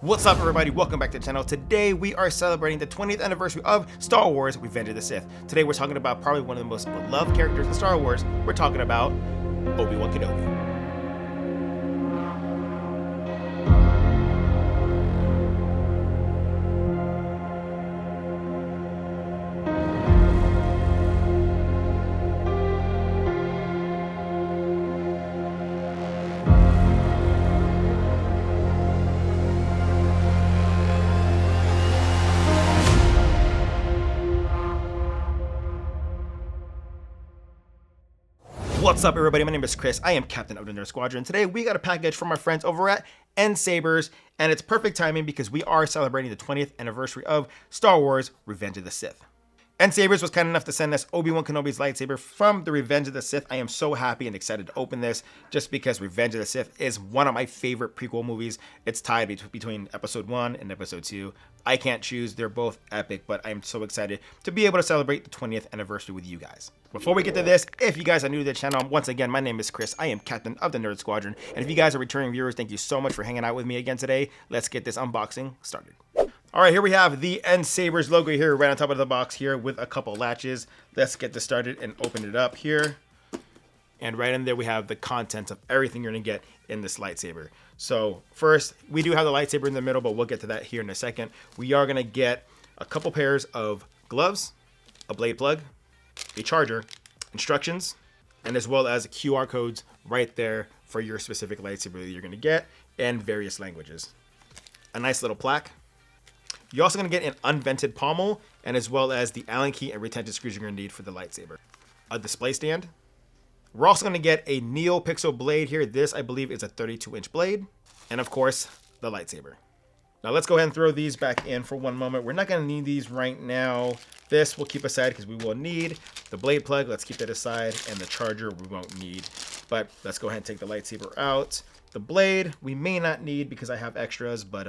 What's up, everybody? Welcome back to the channel. Today we are celebrating the 20th anniversary of Star Wars Revenge of the Sith. Today we're talking about probably one of the most beloved characters in Star Wars. We're talking about Obi Wan Kenobi. What's up, everybody? My name is Chris. I am Captain of the Nerd Squadron. Today we got a package from our friends over at NSabers, and it's perfect timing because we are celebrating the 20th anniversary of Star Wars Revenge of the Sith. NSabers was kind enough to send us Obi Wan Kenobi's lightsaber from the Revenge of the Sith. I am so happy and excited to open this just because Revenge of the Sith is one of my favorite prequel movies. It's tied between episode 1 and episode 2. I can't choose. They're both epic, but I'm so excited to be able to celebrate the 20th anniversary with you guys. Before we get to this, if you guys are new to the channel, once again, my name is Chris. I am Captain of the Nerd Squadron. And if you guys are returning viewers, thank you so much for hanging out with me again today. Let's get this unboxing started. All right, here we have the NSabers logo here right on top of the box here with a couple latches. Let's get this started and open it up here. And right in there, we have the contents of everything you're gonna get in this lightsaber. So first, we do have the lightsaber in the middle, but we'll get to that here in a second. We are gonna get a couple pairs of gloves, a blade plug, a charger, instructions, and as well as QR codes right there for your specific lightsaber that you're gonna get in various languages. A nice little plaque. You're also going to get an unvented pommel, and as well as the Allen key and retention screws you're going to need for the lightsaber. A display stand. We're also going to get a NeoPixel blade here. This, I believe, is a 32-inch blade. And of course, the lightsaber. Now let's go ahead and throw these back in for one moment. We're not going to need these right now. This we'll keep aside because we will need the blade plug. Let's keep that aside. And the charger we won't need. But let's go ahead and take the lightsaber out. The blade we may not need because I have extras, but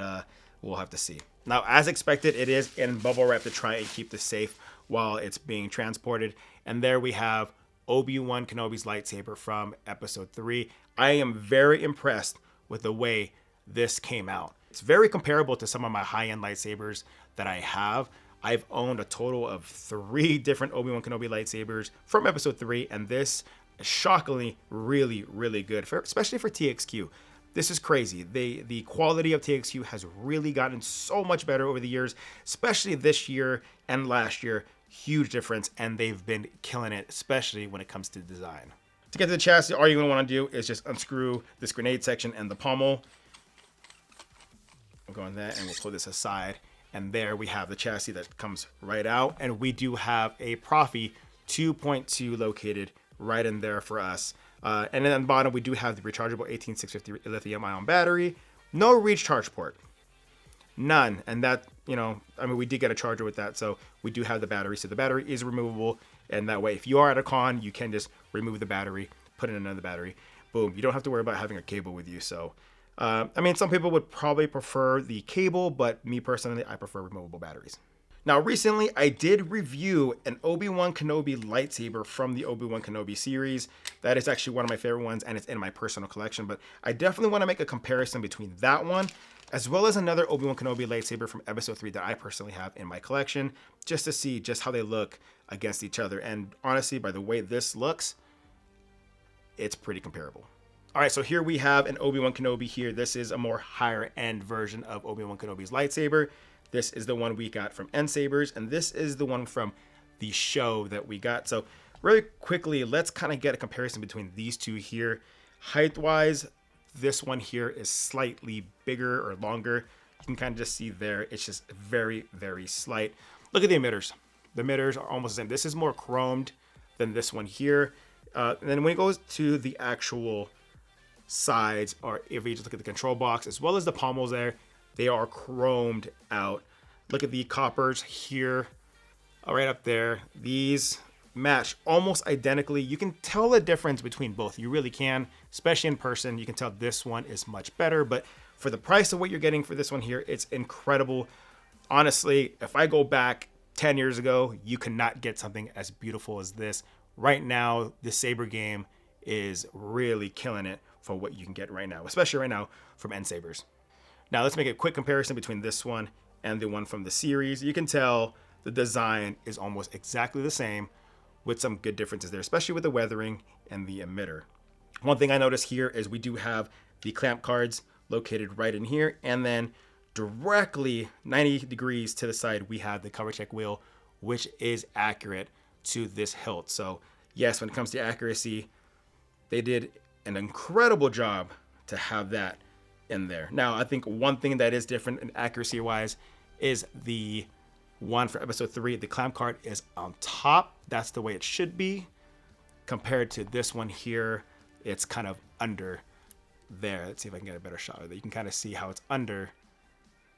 we'll have to see. Now, as expected, it is in bubble wrap to try and keep this safe while it's being transported. And there we have Obi Wan Kenobi's lightsaber from episode 3. I am very impressed with the way this came out. It's very comparable to some of my high-end lightsabers that I have. I've owned a total of 3 different Obi Wan Kenobi lightsabers from episode 3, and this is shockingly really, really good, especially for TXQ. This is crazy. The quality of TXQ has really gotten so much better over the years, especially this year and last year. Huge difference, and they've been killing it, especially when it comes to design. To get to the chassis, all you're going to want to do is just unscrew this grenade section and the pommel. We'll go on that, and we'll pull this aside. And there we have the chassis that comes right out. And we do have a Profi 2.2 located right in there for us. And then on the bottom, we do have the rechargeable 18650 lithium-ion battery. No recharge port. None. And that, we did get a charger with that, so we do have the battery. So the battery is removable, and that way, if you are at a con, you can just remove the battery, put in another battery. Boom. You don't have to worry about having a cable with you. So, some people would probably prefer the cable, but me personally, I prefer removable batteries. Now, recently, I did review an Obi Wan Kenobi lightsaber from the Obi Wan Kenobi series. That is actually one of my favorite ones, and it's in my personal collection. But I definitely want to make a comparison between that one, as well as another Obi Wan Kenobi lightsaber from episode 3 that I personally have in my collection, just to see just how they look against each other. And honestly, by the way this looks, it's pretty comparable. All right, so here we have an Obi Wan Kenobi here. This is a more higher end version of Obi Wan Kenobi's lightsaber. This is the one we got from NSabers, and this is the one from the show that we got. So really quickly, let's kind of get a comparison between these two here. Height-wise, this one here is slightly bigger or longer. You can kind of just see there, it's just very, very slight. Look at the emitters. The emitters are almost the same. This is more chromed than this one here. And then when it goes to the actual sides, or if you just look at the control box, as well as the pommels there, they are chromed out. Look at the coppers here, right up there. These match almost identically. You can tell the difference between both. You really can, especially in person. You can tell this one is much better, but for the price of what you're getting for this one here, it's incredible. Honestly, if I go back 10 years ago, you cannot get something as beautiful as this. Right now, the Saber game is really killing it for what you can get right now, especially right now from NSabers. Now let's make a quick comparison between this one and the one from the series. You can tell the design is almost exactly the same with some good differences there, especially with the weathering and the emitter. One thing I noticed here is we do have the clamp cards located right in here, and then directly 90 degrees to the side, we have the cover check wheel, which is accurate to this hilt. So yes, when it comes to accuracy, they did an incredible job to have that in there. Now, I think one thing that is different in accuracy wise is the one for episode 3. The clamp card is on top. That's the way it should be. Compared to this one here, it's kind of under there. Let's see if I can get a better shot of it. You can kind of see how it's under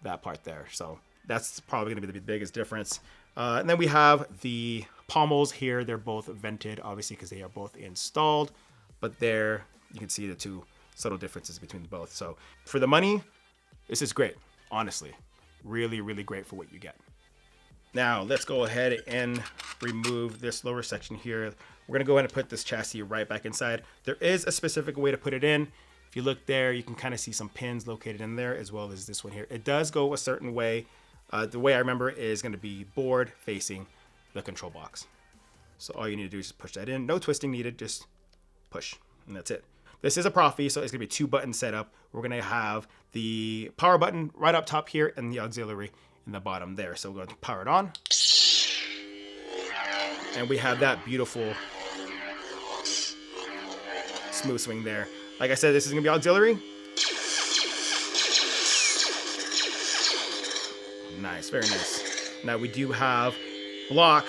that part there. So that's probably going to be the biggest difference. And then we have the pommels here. They're both vented, obviously, because they are both installed. But there, you can see the two subtle differences between both. So for the money, this is great. Honestly, really, really great for what you get. Now let's go ahead and remove this lower section here. We're gonna go ahead and put this chassis right back inside. There is a specific way to put it in. If you look there, you can kind of see some pins located in there, as well as this one here. It does go a certain way. The way I remember is gonna be board facing the control box. So all you need to do is just push that in. No twisting needed, just push, and that's it. This is a Profi, so it's gonna be 2-button setup. We're gonna have the power button right up top here and the auxiliary in the bottom there. So we're going to power it on. And we have that beautiful smooth swing there. Like I said, this is gonna be auxiliary. Nice, very nice. Now we do have block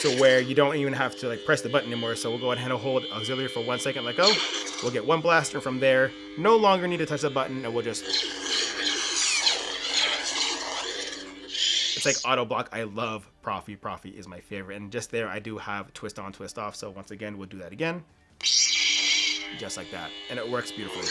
to where you don't even have to like press the button anymore. So we'll go ahead and hold auxiliary for 1 second, let go. We'll get one blaster from there. No longer need to touch the button, and we'll just, it's like auto block. I love Profi. Profi is my favorite. And just there, I do have twist on, twist off. So once again, we'll do that again. Just like that. And it works beautifully.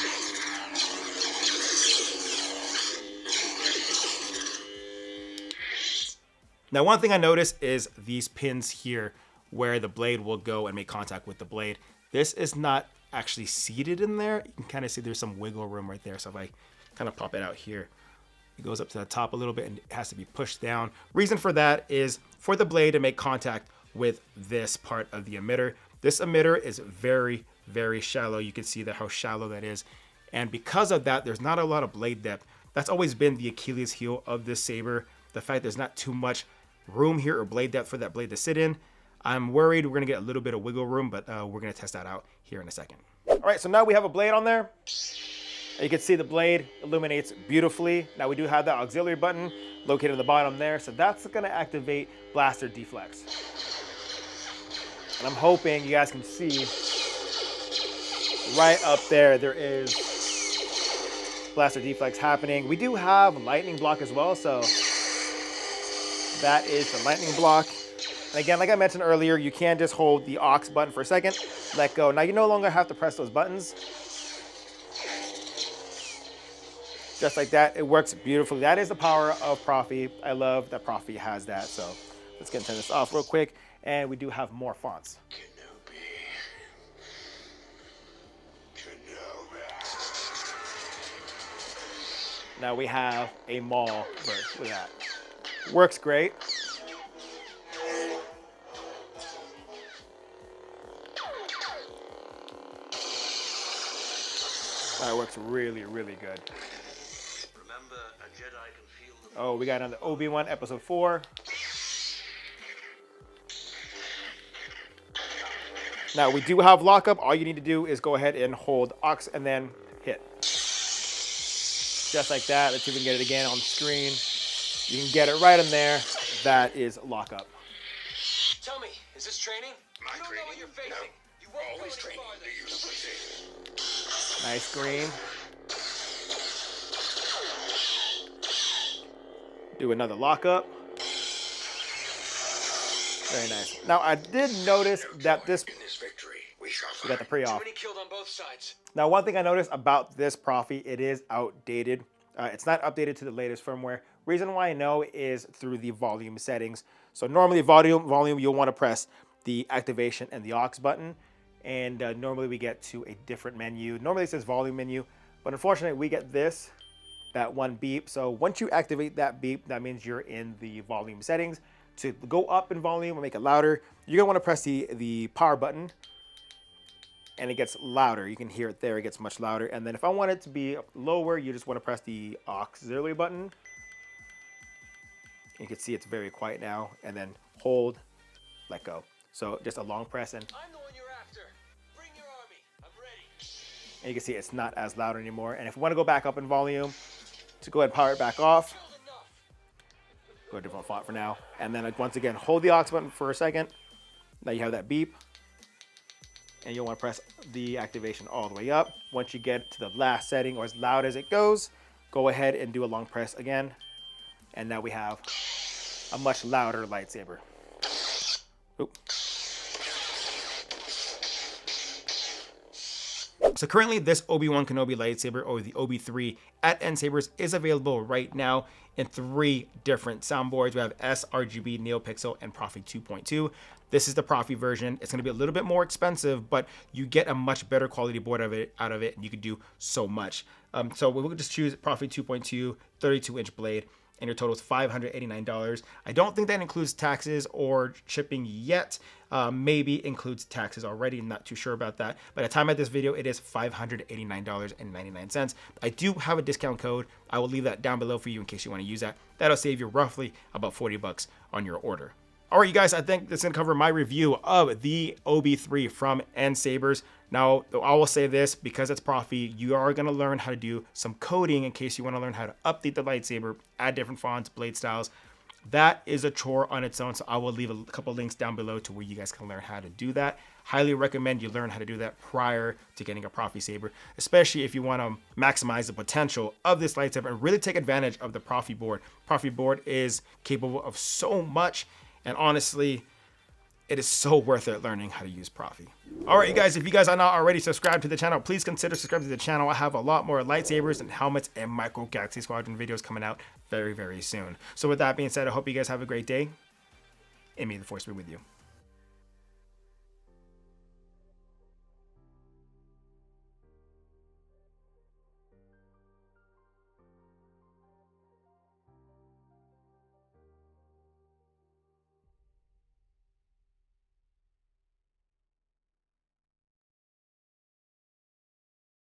Now, one thing I noticed is these pins here where the blade will go and make contact with the blade. This is not actually seated in there. You can kind of see there's some wiggle room right there. So if I kind of pop it out here, it goes up to the top a little bit and it has to be pushed down. Reason for that is for the blade to make contact with this part of the emitter. This emitter is very, very shallow. You can see that how shallow that is. And because of that, there's not a lot of blade depth. That's always been the Achilles heel of this saber. The fact there's not too much room here or blade depth for that blade to sit in. I'm worried we're gonna get a little bit of wiggle room, but we're gonna test that out here in a second. All right, so now we have a blade on there. You can see the blade illuminates beautifully. Now we do have that auxiliary button located in the bottom there. So that's gonna activate blaster deflex. And I'm hoping you guys can see right up there, there is blaster deflex happening. We do have lightning block as well. So that is the lightning block. And again, like I mentioned earlier, you can just hold the aux button for a second, let go. Now you no longer have to press those buttons. Just like that, it works beautifully. That is the power of Profi. I love that Profi has that. So let's get turn this off real quick. And we do have more fonts. Now we have a Maul verse with that. Works great. That works really, really good. Remember, a Jedi can feel the... Oh, we got on the Obi Wan episode 4. Now we do have lockup. All you need to do is go ahead and hold aux and then hit. Just like that. Let's see if we can get it again on the screen. You can get it right in there. That is lockup. Tell me, is this training? My You don't know training? what you're facing. No. You won't go Always any training. farther. Do you see? Nice green. Do another lockup. Very nice. Now I did notice that this, In this victory, we shall we got the find. pre-off. Too many killed on both sides. Now, one thing I noticed about this Profi, it is outdated. It's not updated to the latest firmware. Reason why I know is through the volume settings. So normally volume, you'll want to press the activation and the aux button. And normally we get to a different menu. Normally it says volume menu, but unfortunately we get this that one beep. So once you activate that beep, that means you're in the volume settings. To go up in volume and make it louder, you're gonna want to press the power button, and it gets louder. You can hear it there, it gets much louder. And then if I want it to be lower, you just want to press the auxiliary button. You can see it's very quiet now, and then hold, let go. So just a long press, and I'm the one you're after. Bring your army. I'm ready. you can see it's not as loud anymore. And if you want to go back up in volume, to go ahead and power it back off, Killed enough. go to a different font for now. And then once again, hold the aux button for a second. Now you have that beep. And you'll want to press the activation all the way up. Once you get to the last setting, or as loud as it goes, go ahead and do a long press again. And now we have a much louder lightsaber. Oop. So currently this Obi Wan Kenobi Lightsaber, or the OB3 at NSabers, is available right now in 3 different soundboards. We have sRGB, NeoPixel, and Profi 2.2. This is the Profi version. It's going to be a little bit more expensive, but you get a much better quality board out of it, and you can do so much. So we'll just choose Profi 2.2, 32-inch blade, and your total is $589. I don't think that includes taxes or shipping yet. Maybe includes taxes already. I'm not too sure about that. By the time I this video, it is $589.99. I do have a discount code. I will leave that down below for you in case you want to use that. That'll save you roughly about 40 bucks on your order. All right, you guys, I think that's gonna cover my review of the OB3 from NSabers. Now, I will say this, because it's Profi, you are gonna learn how to do some coding in case you wanna learn how to update the lightsaber, add different fonts, blade styles. That is a chore on its own, so I will leave a couple links down below to where you guys can learn how to do that. Highly recommend you learn how to do that prior to getting a Profi saber, especially if you want to maximize the potential of this lightsaber and really take advantage of the Profi board. Profi board is capable of so much, and honestly, it is so worth it learning how to use Profi. All right, you guys, if you guys are not already subscribed to the channel, please consider subscribing to the channel. I have a lot more lightsabers and helmets and Micro Galaxy Squadron videos coming out very, very soon. So with that being said, I hope you guys have a great day, and may the Force be with you.